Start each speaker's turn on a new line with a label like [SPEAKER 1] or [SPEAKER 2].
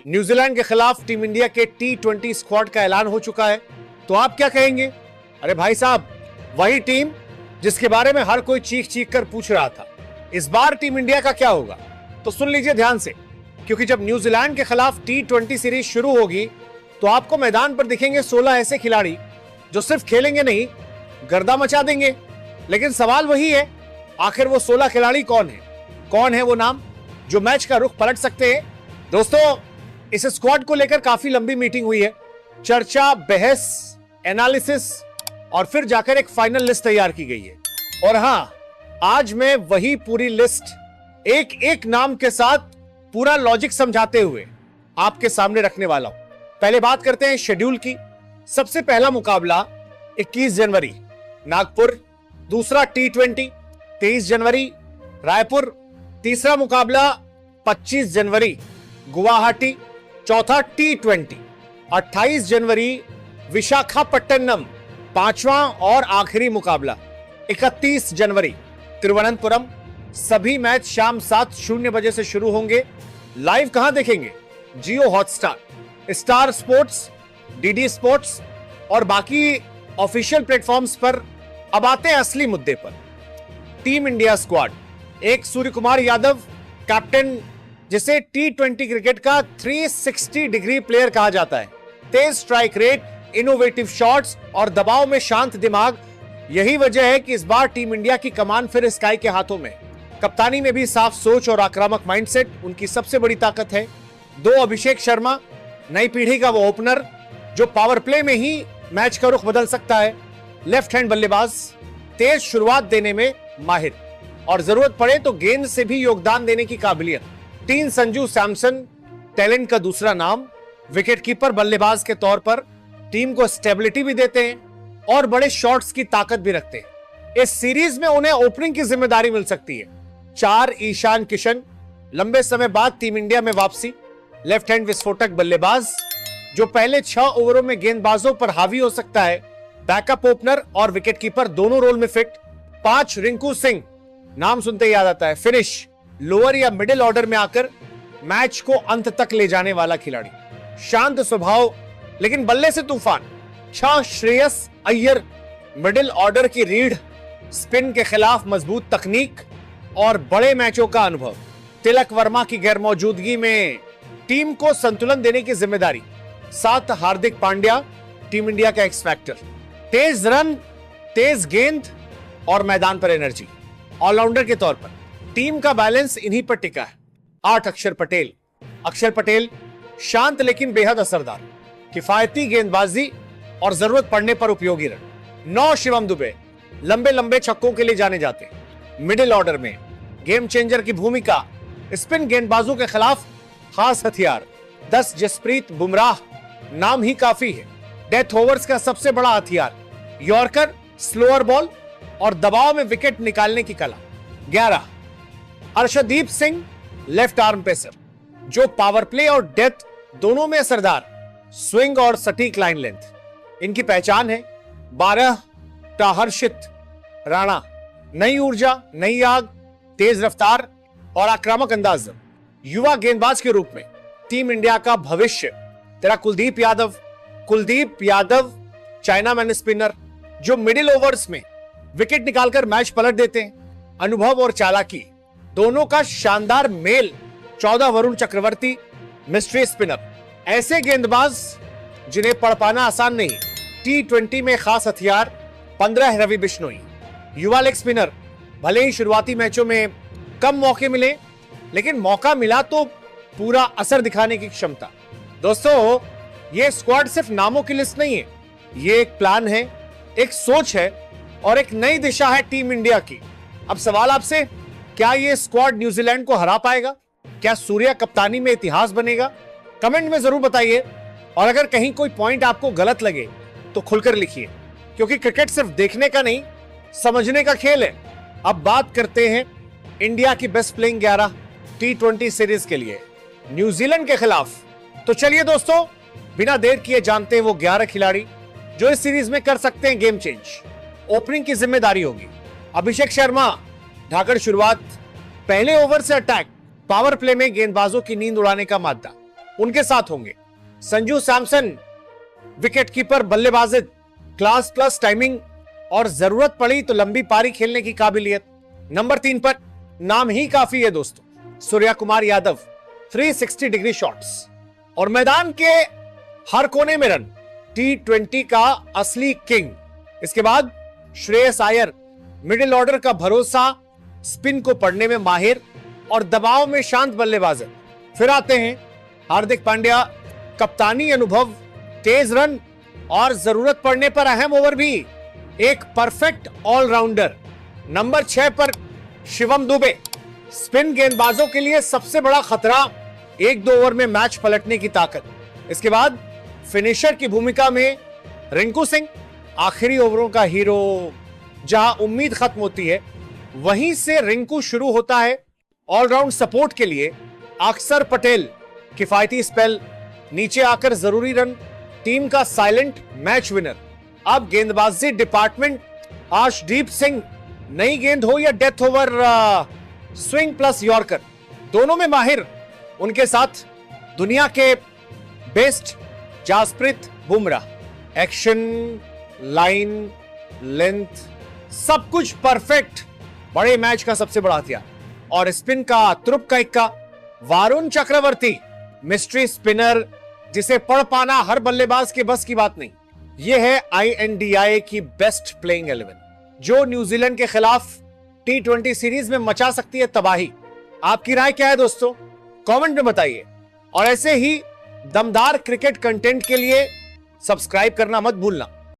[SPEAKER 1] New Zealand के खिलाफ team India के T20 स्क्वाड का ऐलान हो चुका है, तो आप क्या कहेंगे? अरे भाई साहब, वही टीम जिसके बारे में हर कोई चीख चीख कर पूछ रहा था। इस बार टीम इंडिया का क्या होगा? तो सुन लीजिए ध्यान से, क्योंकि जब न्यूजीलैंड के खिलाफ T20 सीरीज शुरू होगी तो आपको मैदान पर दिखेंगे 16 ऐसे खिलाड़ी जो सिर्फ खेलेंगे नहीं, गर्दा मचा देंगे। लेकिन सवाल वही है, आखिर वो 16 खिलाड़ी कौन है? कौन है वो नाम जो मैच का रुख पलट सकते हैं? दोस्तों, इस स्क्वाड को लेकर काफी लंबी मीटिंग हुई है, चर्चा, बहस, एनालिसिस और फिर जाकर एक फाइनल लिस्ट तैयार की गई है। और हां, आज मैं वही पूरी लिस्ट एक एक नाम के साथ पूरा लॉजिक समझाते हुए आपके सामने रखने वाला हूं। पहले बात करते हैं शेड्यूल की। सबसे पहला मुकाबला 21 जनवरी नागपुर, दूसरा T20 23 जनवरी रायपुर, तीसरा मुकाबला 25 जनवरी गुवाहाटी, चौथा T20 28 जनवरी विशाखापट्टनम, पांचवां और आखिरी मुकाबला 31 जनवरी तिरुवनंतपुरम। सभी मैच शाम 7:00 बजे से शुरू होंगे। लाइव कहां देखेंगे? Jio Hotstar, Star Sports, DD Sports और बाकी ऑफिशियल प्लेटफॉर्म्स पर। अब आते हैं असली मुद्दे पर। टीम इंडिया स्क्वाड, एक सूर्य कुमार यादव कैप्टन, जिसे T20 क्रिकेट का 360 डिग्री प्लेयर कहा जाता है। तेज स्ट्राइक रेट, इनोवेटिव शॉट्स और दबाव में शांत दिमाग, यही वजह है कि इस बार टीम इंडिया की कमान फिर स्काई के हाथों में। कप्तानी में भी साफ सोच और आक्रामक माइंडसेट उनकी सबसे बड़ी ताकत है। 2 अभिषेक शर्मा, नई पीढ़ी का वो ओपनर जो पावर प्ले में ही मैच का रुख बदल सकता है। लेफ्ट हैंड बल्लेबाज, तेज शुरुआत देने में माहिर और जरूरत पड़े तो गेंद से भी योगदान देने की काबिलियत। 3 संजू सैमसन, टैलेंट का दूसरा नाम। विकेटकीपर बल्लेबाज के तौर पर टीम को स्टेबिलिटी भी देते हैं और बड़े शॉट्स की ताकत भी रखते हैं। इस सीरीज में उन्हें ओपनिंग की जिम्मेदारी मिल सकती है। 4 ईशान किशन, लंबे समय बाद टीम इंडिया में वापसी। लेफ्ट हैंड विस्फोटक बल्लेबाज जो पहले 6 ओवरों में गेंदबाजों पर हावी हो सकता है। बैकअप ओपनर और विकेटकीपर दोनों रोल में फिट। 5 रिंकू सिंह, नाम सुनते ही याद आता है फिनिश, लोअर या मिडिल ऑर्डर में आकर मैच को अंत तक ले जाने वाला खिलाड़ी। शांत स्वभाव लेकिन बल्ले से तूफान। 6 श्रेयस अय्यर, मिडिल ऑर्डर की रीढ़, स्पिन के खिलाफ मजबूत तकनीक और बड़े मैचों का अनुभव। तिलक वर्मा की गैरमौजूदगी में टीम को संतुलन देने की जिम्मेदारी। 7 हार्दिक पांड्या, टीम इंडिया का एक्स फैक्टर। तेज रन, तेज गेंद और मैदान पर एनर्जी। ऑलराउंडर के तौर पर टीम का बैलेंस इन्हीं पर टिका है। 8 अक्षर पटेल, शांत लेकिन बेहद असरदार, किफायती गेंदबाजी और जरूरत पड़ने पर उपयोगी रन। 9 शिवम दुबे, लंबे लंबे छक्कों के लिए जाने जाते हैं। मिडिल ऑर्डर में गेम चेंजर की भूमिका, स्पिन गेंदबाजों के खिलाफ खास हथियार। 10 जसप्रीत बुमराह, नाम ही काफी है। डेथ ओवर्स का सबसे बड़ा हथियार, यॉर्कर, स्लोअर बॉल और दबाव में विकेट निकालने की कला। 11 Arshdeep Singh, left arm pacer जो पावर प्ले और डेथ दोनों में असरदार, स्विंग और सटीक लाइन लेंथ इनकी पहचान है। 12 हर्षित राणा, नई ऊर्जा, नई आग, तेज रफ्तार और आक्रामक अंदाज। युवा गेंदबाज के रूप में टीम इंडिया का भविष्य तेरा Kuldeep Yadav, China man spinner जो मिडिल ओवर्स में विकेट निकालकर मैच पलट देते हैं। अनुभव और चालाकी दोनों का शानदार mail. 14 Varun Chakravarthy, mystery spinner, ऐसे गेंदबाज जिन्हें पढ़ पाना आसान नहीं। T20 में खास हथियार। 15 रवि बिश्नोई, युवा लेग स्पिनर, भले ही शुरुआती मैचों में कम मौके मिले लेकिन मौका मिला तो पूरा असर दिखाने की क्षमता। दोस्तों, ये स्क्वाड सिर्फ नामों की लिस्ट नहीं है, ये एक प्लान है, एक सोच है और एक नई दिशा है टीम इंडिया की। अब सवाल आपसे, क्या ये स्क्वाड न्यूजीलैंड को हरा पाएगा? क्या सूर्या कप्तानी में इतिहास बनेगा? कमेंट में जरूर बताइए और अगर कहीं कोई पॉइंट आपको गलत लगे तो खुलकर लिखिए, क्योंकि क्रिकेट सिर्फ देखने का नहीं, समझने का खेल है। अब बात करते हैं इंडिया की बेस्ट प्लेइंग 11 T20 सीरीज के लिए न्यूजीलैंड के खिलाफ। तो चलिए दोस्तों, बिना देर किए जानते हैं वो 11 खिलाड़ी जो इस सीरीज में कर सकते हैं गेम चेंज। ओपनिंग की जिम्मेदारी होगी अभिषेक शर्मा, ढाकर शुरुआत, पहले ओवर से अटैक, पावर प्ले में गेंदबाजों की नींद उड़ाने का मादा। उनके साथ होंगे। संजू सैमसन विकेटकीपर, बल्लेबाजी, क्लास प्लस टाइमिंग और जरूरत पड़ी तो लंबी पारी खेलने की काबिलियत। नंबर 3 पर नाम ही काफी है दोस्तों, सूर्या कुमार यादव, 360 डिग्री शॉट्स और मैदान के हर कोने में रन, T20 का असली किंग। इसके बाद श्रेयस अय्यर, मिडिल ऑर्डर का भरोसा, स्पिन को पढ़ने में माहिर और दबाव में शांत बल्लेबाज। फिर आते हैं हार्दिक पांड्या, कप्तानी अनुभव, तेज रन और जरूरत पड़ने पर अहम ओवर भी, एक परफेक्ट ऑलराउंडर। नंबर 6 पर शिवम दुबे, स्पिन गेंदबाजों के लिए सबसे बड़ा खतरा, 1-2 ओवर में मैच पलटने की ताकत। इसके बाद फिनिशर की भूमिका में रिंकू सिंह, आखिरी ओवरों का हीरो। जहां उम्मीद खत्म होती है वहीं से रिंकू शुरू होता है। ऑलराउंड सपोर्ट के लिए अक्षर पटेल, किफायती स्पेल, नीचे आकर जरूरी रन, टीम का साइलेंट मैच विनर। अब गेंदबाजी डिपार्टमेंट, आशदीप सिंह, नई गेंद हो या death over, swing plus yorker, दोनों में माहिर। उनके साथ दुनिया के best Jasprit Bumrah, action, line, length, सब कुछ परफेक्ट। बड़े मैच का सबसे बड़ा हथियार। और स्पिन का तुरुप का इक्का, वारुण चक्रवर्ती, मिस्ट्री स्पिनर जिसे पढ़ पाना हर बल्लेबाज के बस की बात नहीं। यह है INDI की बेस्ट प्लेइंग 11, जो न्यूजीलैंड के खिलाफ T20 सीरीज में मचा सकती है तबाही। आपकी राय क्या है दोस्तों, कमेंट में बताइए। और ऐसे ही दमदार क्रिकेट कंटेंट के लिए सब्सक्राइब करना मत भूलना।